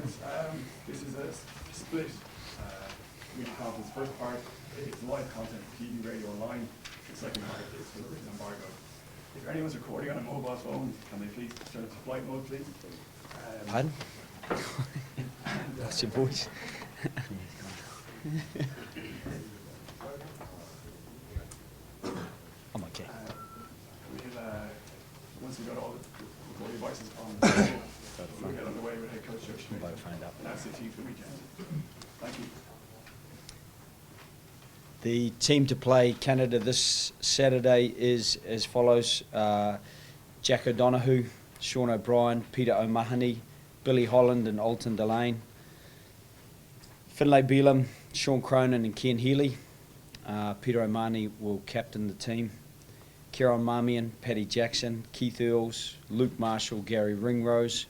boys. This is a split. We have this first part. It's live content, TV, radio, online. The second part is for the written embargo. If anyone's recording on a mobile phone, can they please turn to flight mode, please? Pardon? What's your voice? I'm okay. Once we've got all the recording devices on the table, we'll get underway with head coach Joe Schmidt. And that's the team for the weekend. Thank you. The team to play Canada this Saturday is as follows: Jack O'Donoghue, Sean O'Brien, Peter O'Mahony, Billy Holland and Alton Delane. Finlay Beelum, Sean Cronin and Cian Healy. Peter O'Mahony will captain the team. Kieran Marmion, Paddy Jackson, Keith Earls, Luke Marshall, Gary Ringrose,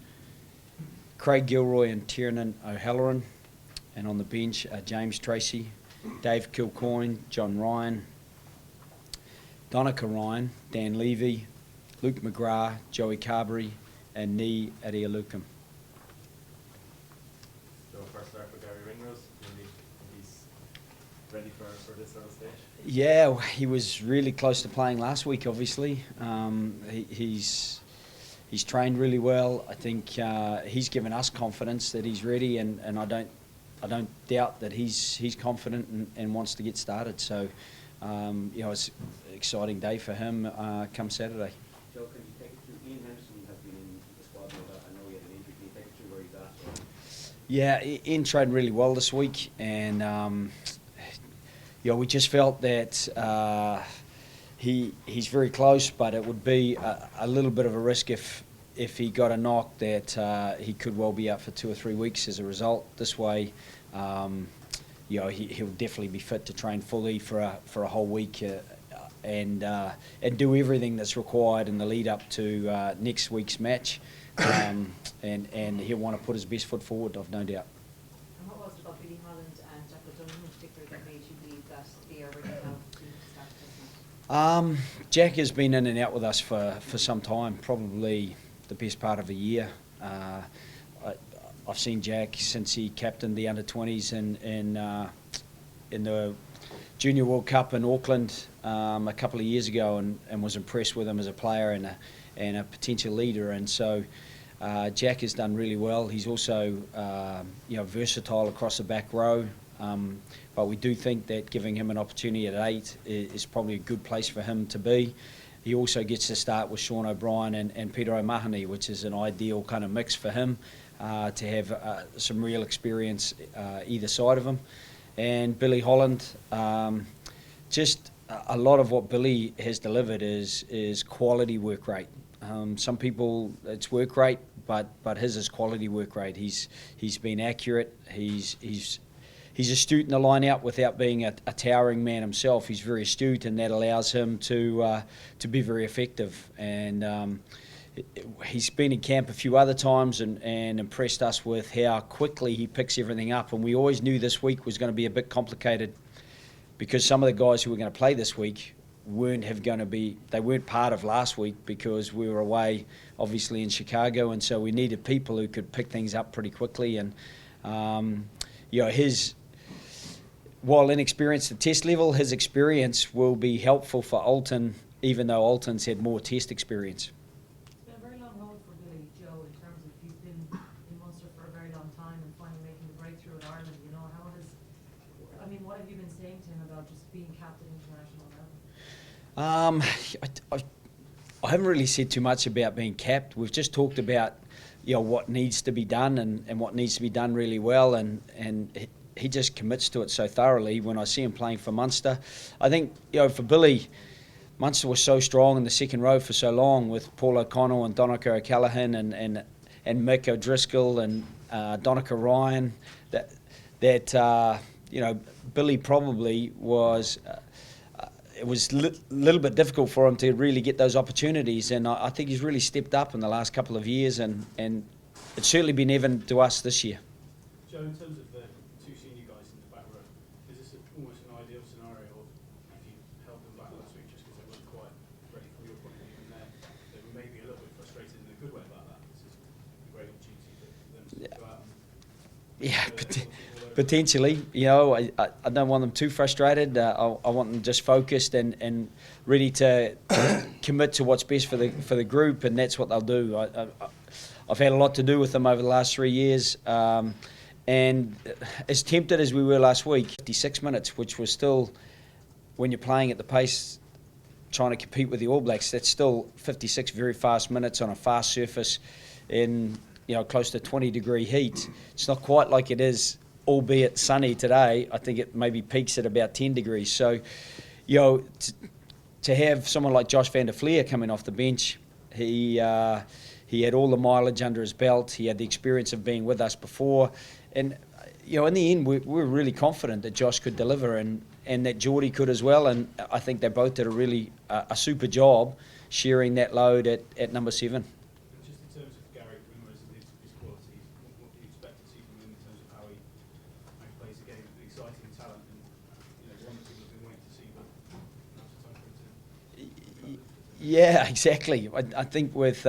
Craig Gilroy and Tiernan O'Halloran. And on the bench are James Tracy, Dave Kilcoyne, John Ryan, Donica Ryan, Dan Levy, Luke McGrath, Joey Carberry and Nee Adialukum. So first start with Gary Ringrose. He's ready for this sort of stage? Yeah, he was really close to playing last week, obviously. He's trained really well. I think he's given us confidence that he's ready, and I don't doubt that he's confident and wants to get started. So, it's an exciting day for him come Saturday. Joe, can you take it through? Ian Henderson has been in the squad now. I know he had an injury. Can you take it through where he's at? Yeah, Ian trained really well this week, and we just felt that he's very close, but it would be a little bit of a risk if he got a knock that he could well be out for 2 or 3 weeks as a result. This way, he'll definitely be fit to train fully for a whole week and do everything that's required in the lead up to next week's match. And he'll want to put his best foot forward, I've no doubt. And what was it about Billy Holland and Jack O'Donoghue in particular that made you believe that they are ready now to start this match? Jack has been in and out with us for some time, probably the best part of a year. I've seen Jack since he captained the under-20s in the Junior World Cup in Auckland a couple of years ago, and was impressed with him as a player and a potential leader. And so Jack has done really well. He's also versatile across the back row. But we do think that giving him an opportunity at 8 is probably a good place for him to be. He also gets to start with Sean O'Brien and Peter O'Mahony, which is an ideal kind of mix for him to have some real experience either side of him. And Billy Holland, just a lot of what Billy has delivered is quality work rate. Some people, it's work rate, but his is quality work rate. He's been accurate. He's astute in the line-out without being a towering man himself. He's very astute, and that allows him to be very effective. And he's been in camp a few other times and impressed us with how quickly he picks everything up. And we always knew this week was going to be a bit complicated because some of the guys who were going to play this week weren't part of last week because we were away, obviously, in Chicago, and so we needed people who could pick things up pretty quickly. And while inexperienced at test level, his experience will be helpful for Alton, even though Alton's had more test experience. It's been a very long road for Billy, Joe, in terms of you've been in Munster for a very long time and finally making the breakthrough in Ireland. What have you been saying to him about just being captain international level? I haven't really said too much about being capped. We've just talked about what needs to be done and what needs to be done really well, and he just commits to it so thoroughly when I see him playing for Munster. I think, for Billy, Munster was so strong in the second row for so long with Paul O'Connell and Donica O'Callaghan and Mick O'Driscoll and Donica Ryan that Billy probably was... it was a little bit difficult for him to really get those opportunities, and I think he's really stepped up in the last couple of years, and it's certainly been evident to us this year. Joe, in terms of the two senior guys in the back row, is this almost an ideal scenario of if you held them back last week just because they weren't quite ready from your point of view, and they were maybe a little bit frustrated in a good way about that? This is a great opportunity for them to go out and Yeah, potentially. You know, I don't want them too frustrated. I want them just focused and ready to commit to what's best for the group, and that's what they'll do. I've had a lot to do with them over the last 3 years, and as tempted as we were last week, 56 minutes, which was still, when you're playing at the pace, trying to compete with the All Blacks, that's still 56 very fast minutes on a fast surface in, you know, close to 20-degree heat. It's not quite like it is, albeit sunny today. I think it maybe peaks at about 10 degrees. So, you know, to have someone like Josh van der Fleer coming off the bench, he had all the mileage under his belt. He had the experience of being with us before. And, you know, in the end, we were really confident that Josh could deliver and that Geordie could as well. And I think they both did a super job sharing that load at number 7. Just in terms of Gary Greenwood and his qualities, what do you expect to see from him in terms of how he plays the game? Exciting talent, and you know, one that people have been waiting to see, but now's the time for him to. Yeah, exactly. I think with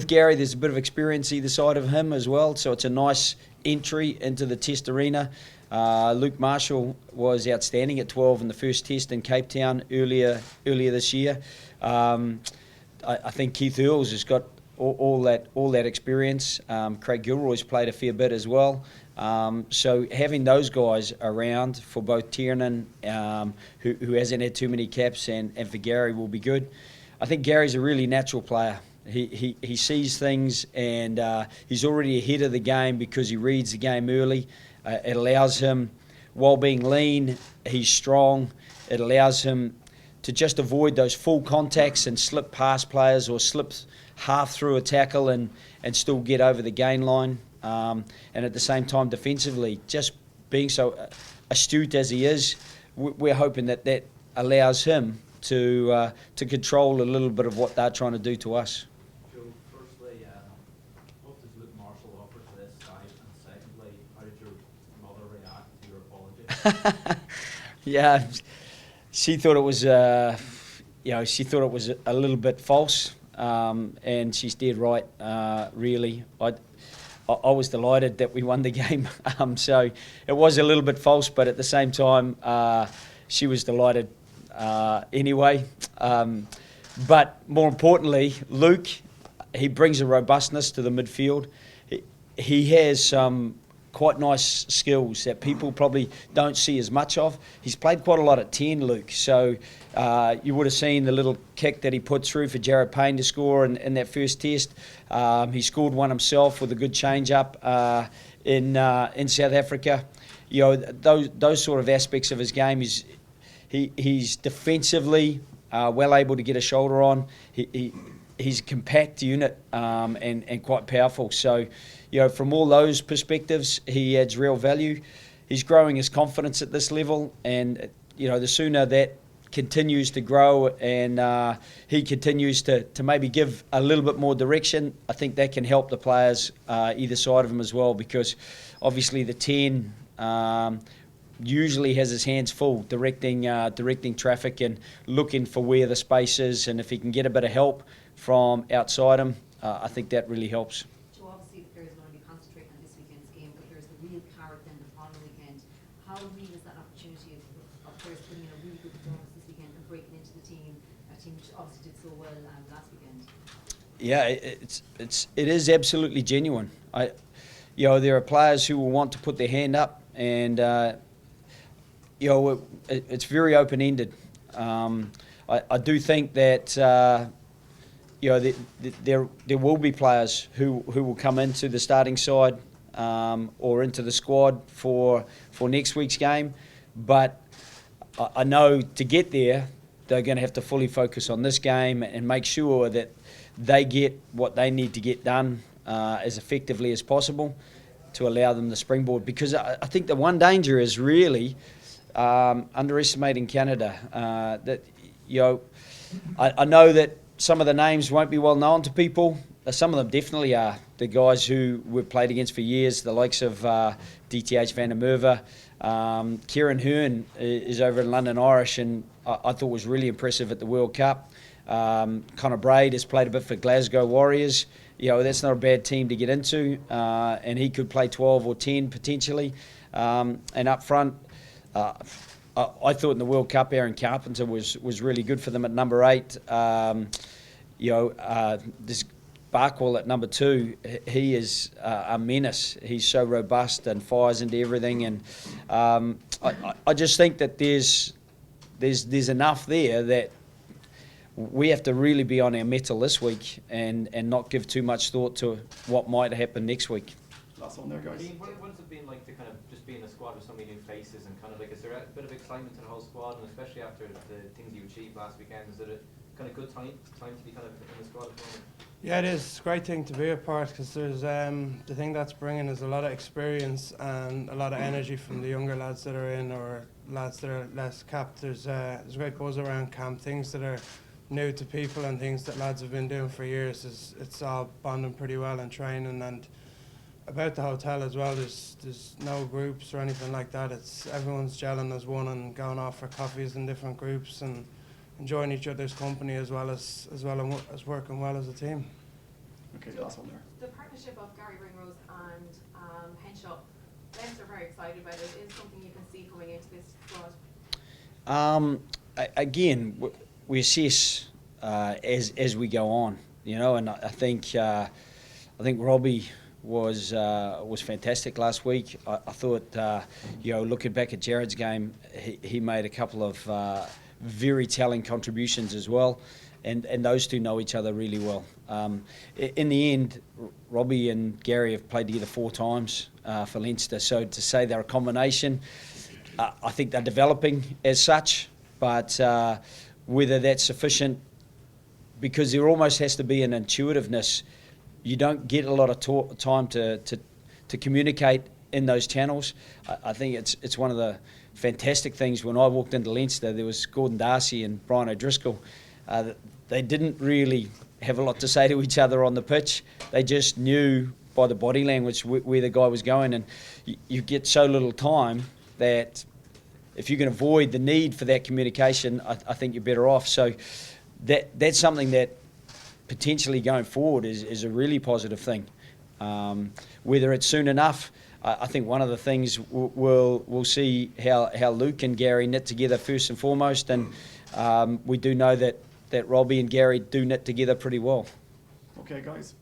Gary, there's a bit of experience either side of him as well, so it's a nice entry into the Test arena. Luke Marshall was outstanding at 12 in the first Test in Cape Town earlier this year. I think Keith Earls has got all that experience. Craig Gilroy's played a fair bit as well. So having those guys around for both Tiernan, who hasn't had too many caps, and for Gary will be good. I think Gary's a really natural player. He sees things, and he's already ahead of the game because he reads the game early. It allows him, while being lean, he's strong. It allows him to just avoid those full contacts and slip past players or slip half through a tackle and still get over the gain line. And at the same time, defensively, just being so astute as he is, we're hoping that allows him to control a little bit of what they're trying to do to us. Joe, firstly, what does Luke Marshall offer to this side? And secondly, how did your mother react to your apology? Yeah, she thought it was, she thought it was a little bit false, and she's dead right. Really, I was delighted that we won the game. So it was a little bit false, but at the same time, she was delighted anyway. But more importantly, Luke, he brings a robustness to the midfield. He has some quite nice skills that people probably don't see as much of. He's played quite a lot at 10, Luke, so you would have seen the little kick that he put through for Jared Payne to score in that first Test. He scored one himself with a good change-up in South Africa. You know, those sort of aspects of his game, he's defensively well able to get a shoulder on. He's a compact unit and quite powerful. So, you know, from all those perspectives, he adds real value. He's growing his confidence at this level, and you know, the sooner that continues to grow and he continues to maybe give a little bit more direction, I think that can help the players either side of him as well, because obviously the 10 usually has his hands full directing traffic and looking for where the space is, and if he can get a bit of help from outside him, I think that really helps. So obviously the players will only concentrate on this weekend's game, but there's the real carrot then the following weekend. How real is that opportunity of players putting in a really good performance this weekend and breaking into the team, a team which obviously did so well last weekend? Yeah, it is absolutely genuine. You know, there are players who will want to put their hand up, and you know, it's very open-ended. I do think that you know, there will be players who will come into the starting side or into the squad for next week's game, but I know to get there, they're going to have to fully focus on this game and make sure that they get what they need to get done as effectively as possible to allow them the springboard. Because I think the one danger is really underestimating Canada. That, you know, I know that some of the names won't be well known to people. Some of them definitely are. The guys who we've played against for years, the likes of DTH Van der Merwe. Kieran Hearn is over in London Irish, and I thought was really impressive at the World Cup. Connor Braid has played a bit for Glasgow Warriors. that's not a bad team to get into, and he could play 12 or 10 potentially. And up front, I thought in the World Cup, Aaron Carpenter was really good for them at number 8. This Barkwell at number 2, he is a menace. He's so robust and fires into everything, and I just think that there's enough there that we have to really be on our mettle this week and not give too much thought to what might happen next week. Last one there, guys. Dean, what's it been like to kind of just be in a squad with so many new faces, and kind of like, is there a bit of excitement to the whole squad, and especially after the things you achieved last weekend, is it a kind of good time to be kind of in the squad at the moment? Yeah, it is. It's a great thing to be a part, because there's the thing that's bringing is a lot of experience and a lot of energy from the younger lads that are in, or lads that are less capped. There's a great buzz around camp, things that are new to people and things that lads have been doing for years. It's all bonding pretty well and training. And about the hotel as well, there's no groups or anything like that. It's everyone's gelling as one and going off for coffees in different groups and enjoying each other's company as well as working well as a team. Okay, last one there. The partnership of Gary Ringrose and Henshaw, Leinster are very excited about it. Is something you can see coming into this squad? Again, we assess as we go on, and I think Robbie was fantastic last week. I thought, looking back at Jared's game, he made a couple of very telling contributions as well, and those two know each other really well. In the end, Robbie and Gary have played together 4 times for Leinster, so to say they're a combination, I think they're developing as such, but whether that's sufficient, because there almost has to be an intuitiveness. You don't get a lot of time to communicate in those channels. I think it's one of the fantastic things. When I walked into Leinster, there was Gordon Darcy and Brian O'Driscoll. They didn't really have a lot to say to each other on the pitch. They just knew by the body language where the guy was going, and you get so little time that if you can avoid the need for that communication, I think you're better off. So that's something that potentially going forward is a really positive thing. Whether it's soon enough, I think one of the things we'll see how Luke and Gary knit together first and foremost, and we do know that Robbie and Gary do knit together pretty well. Okay, guys.